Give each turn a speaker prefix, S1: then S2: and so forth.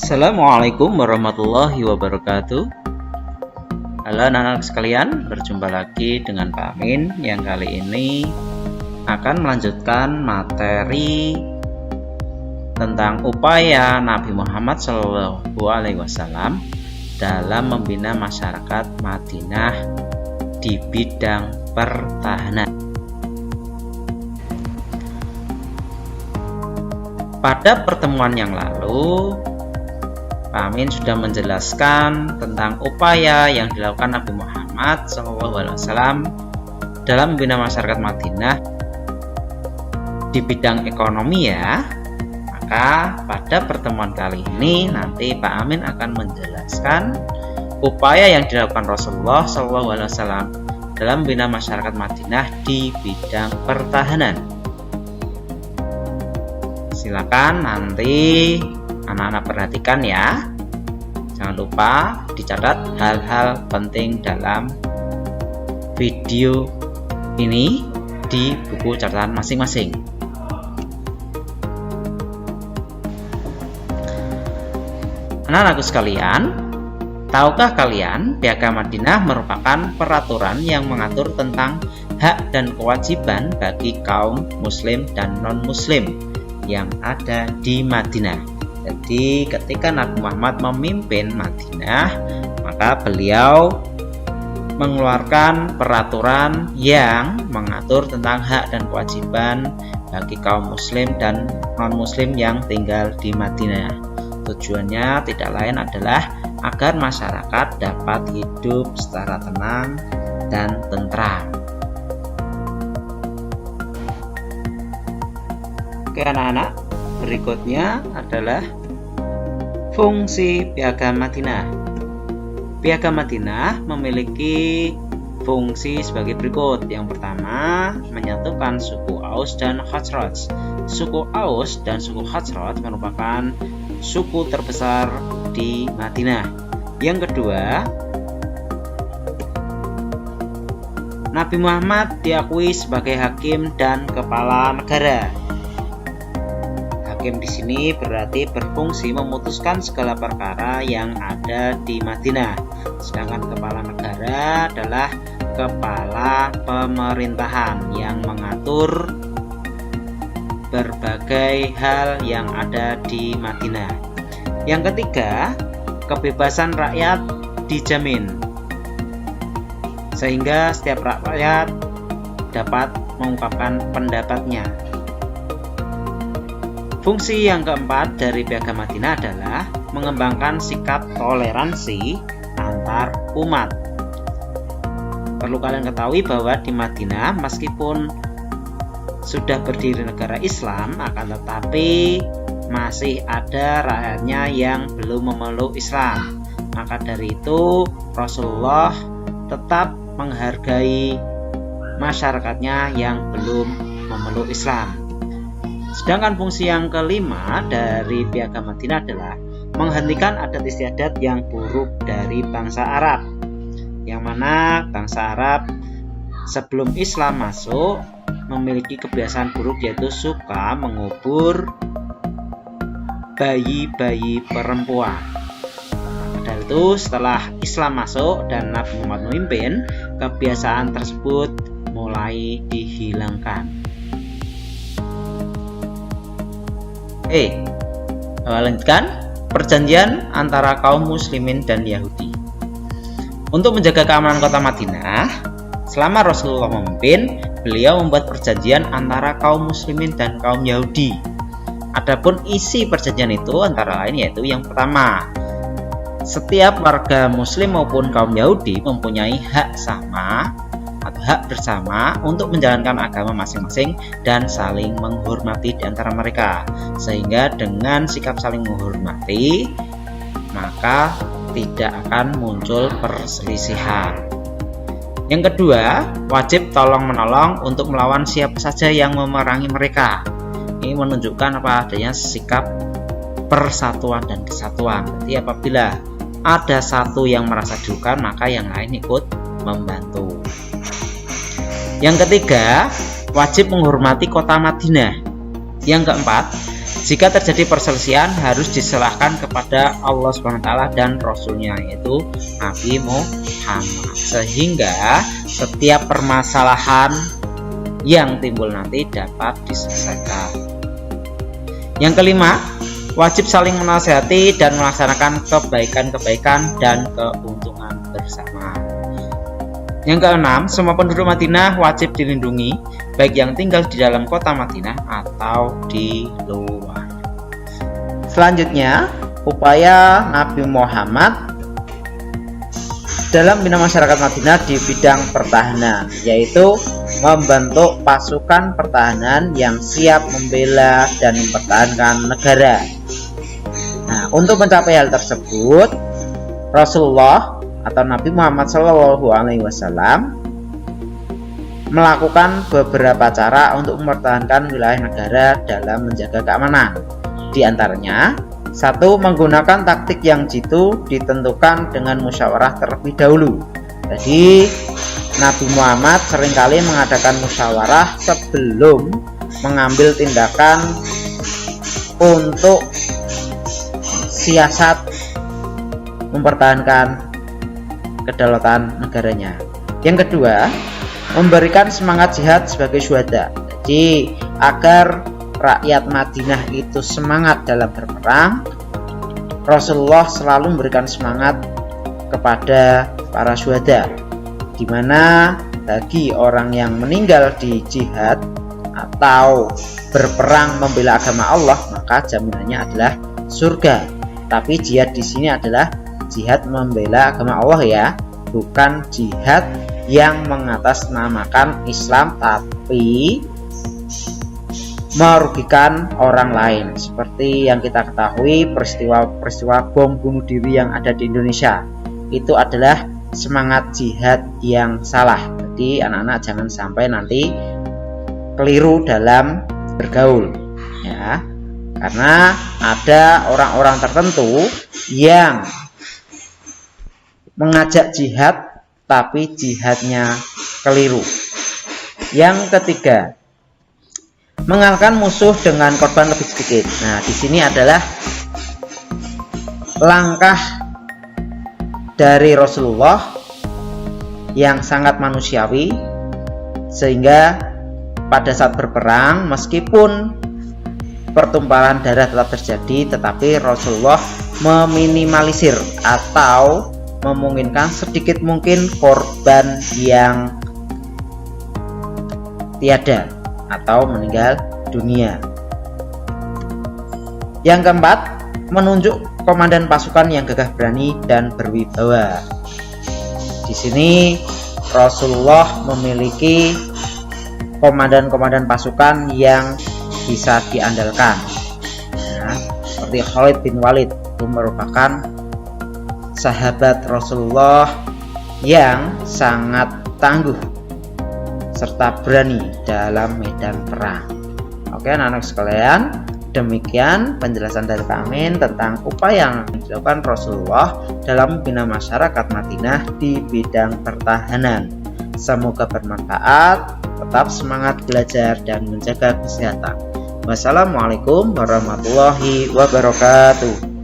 S1: Assalamualaikum warahmatullahi wabarakatuh. Halo anak-anak sekalian, berjumpa lagi dengan Pak Amin yang kali ini akan melanjutkan materi tentang upaya Nabi Muhammad SAW dalam membina masyarakat Madinah di bidang pertahanan. Pada pertemuan yang lalu, Pak Amin sudah menjelaskan tentang upaya yang dilakukan Nabi Muhammad SAW dalam membina masyarakat Madinah di bidang ekonomi ya. Maka pada pertemuan kali ini nanti Pak Amin akan menjelaskan upaya yang dilakukan Rasulullah SAW dalam membina masyarakat Madinah di bidang pertahanan. Silakan nanti anak-anak perhatikan ya. Jangan lupa dicatat hal-hal penting dalam video ini di buku catatan masing-masing. Anak-anakku sekalian, tahukah kalian Piagam Madinah merupakan peraturan yang mengatur tentang hak dan kewajiban bagi kaum muslim dan non-muslim yang ada di Madinah. Jadi ketika Nabi Muhammad memimpin Madinah, maka beliau mengeluarkan peraturan yang mengatur tentang hak dan kewajiban bagi kaum muslim dan non-muslim yang tinggal di Madinah. Tujuannya tidak lain adalah agar masyarakat dapat hidup secara tenang dan tentram. Oke anak-anak, berikutnya adalah fungsi Piagam Madinah. Piagam Madinah memiliki fungsi sebagai berikut. Yang pertama, menyatukan suku Aus dan Khazraj. Suku Aus dan suku Khazraj merupakan suku terbesar di Madinah. Yang kedua, Nabi Muhammad diakui sebagai hakim dan kepala negara. Hakim di sini berarti berfungsi memutuskan segala perkara yang ada di Madinah. Sedangkan kepala negara adalah kepala pemerintahan yang mengatur berbagai hal yang ada di Madinah. Yang ketiga, kebebasan rakyat dijamin sehingga setiap rakyat dapat mengungkapkan pendapatnya. Fungsi yang keempat dari Piagam Madinah adalah mengembangkan sikap toleransi antar umat. Perlu kalian ketahui bahwa di Madinah meskipun sudah berdiri negara Islam, akan tetapi masih ada rakyatnya yang belum memeluk Islam. Maka dari itu Rasulullah tetap menghargai masyarakatnya yang belum memeluk Islam. Sedangkan fungsi yang kelima dari Piagam Madinah adalah menghentikan adat istiadat yang buruk dari bangsa Arab, yang mana bangsa Arab sebelum Islam masuk memiliki kebiasaan buruk, yaitu suka mengubur bayi-bayi perempuan. Dan itu setelah Islam masuk dan Nabi Muhammad memimpin, kebiasaan tersebut mulai dihilangkan. Lanjutkan perjanjian antara kaum muslimin dan Yahudi. Untuk menjaga keamanan kota Madinah, selama Rasulullah memimpin, beliau membuat perjanjian antara kaum muslimin dan kaum Yahudi. Adapun isi perjanjian itu antara lain yaitu yang pertama, setiap warga muslim maupun kaum Yahudi mempunyai hak sama atau hak bersama untuk menjalankan agama masing-masing dan saling menghormati di antara mereka. Sehingga dengan sikap saling menghormati, maka tidak akan muncul perselisihan. Yang kedua, wajib tolong-menolong untuk melawan siapa saja yang memerangi mereka. Ini menunjukkan apa adanya sikap persatuan dan kesatuan. Jadi apabila ada satu yang merasa dirugikan, maka yang lain ikut membantu. Yang ketiga, wajib menghormati kota Madinah. Yang keempat, Jika terjadi perselisihan harus diserahkan kepada Allah SWT dan Rasulnya, yaitu Nabi Muhammad, sehingga setiap permasalahan yang timbul nanti dapat diselesaikan. Yang kelima, wajib saling menasihati dan melaksanakan kebaikan-kebaikan dan keuntungan bersama. Yang keenam, semua penduduk Madinah wajib dilindungi, baik yang tinggal di dalam kota Madinah atau di luar. Selanjutnya, upaya Nabi Muhammad dalam bina masyarakat Madinah di bidang pertahanan, yaitu membentuk pasukan pertahanan yang siap membela dan mempertahankan negara. Nah, untuk mencapai hal tersebut, Rasulullah atau Nabi Muhammad SAW melakukan beberapa cara untuk mempertahankan wilayah negara dalam menjaga keamanan. Di antaranya, 1. Menggunakan taktik yang jitu ditentukan dengan musyawarah terlebih dahulu. Jadi, Nabi Muhammad seringkali mengadakan musyawarah sebelum mengambil tindakan untuk siasat mempertahankan kedaulatan negaranya. Yang kedua, memberikan semangat jihad sebagai syuhada. Jadi agar rakyat Madinah itu semangat dalam berperang, Rasulullah selalu memberikan semangat kepada para syuhada, di mana bagi orang yang meninggal di jihad atau berperang membela agama Allah, maka jaminannya adalah surga. Tapi jihad di sini adalah jihad membela agama Allah ya, bukan jihad yang mengatasnamakan Islam tapi merugikan orang lain. Seperti yang kita ketahui, peristiwa bom bunuh diri yang ada di Indonesia itu adalah semangat jihad yang salah. Jadi anak-anak jangan sampai nanti keliru dalam bergaul ya, karena ada orang-orang tertentu yang mengajak jihad tapi jihadnya keliru. Yang ketiga, mengalahkan musuh dengan korban lebih sedikit. Nah, di sini adalah langkah dari Rasulullah yang sangat manusiawi, sehingga pada saat berperang meskipun pertumpahan darah tetap terjadi, tetapi Rasulullah meminimalisir atau memungkinkan sedikit mungkin korban yang tiada atau meninggal dunia. Yang keempat, menunjuk komandan pasukan yang gagah berani dan berwibawa. Di sini Rasulullah memiliki komandan-komandan pasukan yang bisa diandalkan. Nah, seperti Khalid bin Walid, itu merupakan sahabat Rasulullah yang sangat tangguh serta berani dalam medan perang. Oke anak-anak sekalian, demikian penjelasan dari kami tentang upaya yang dilakukan Rasulullah dalam membina masyarakat Madinah di bidang pertahanan. Semoga bermanfaat, tetap semangat belajar dan menjaga kesehatan. Wassalamualaikum warahmatullahi wabarakatuh.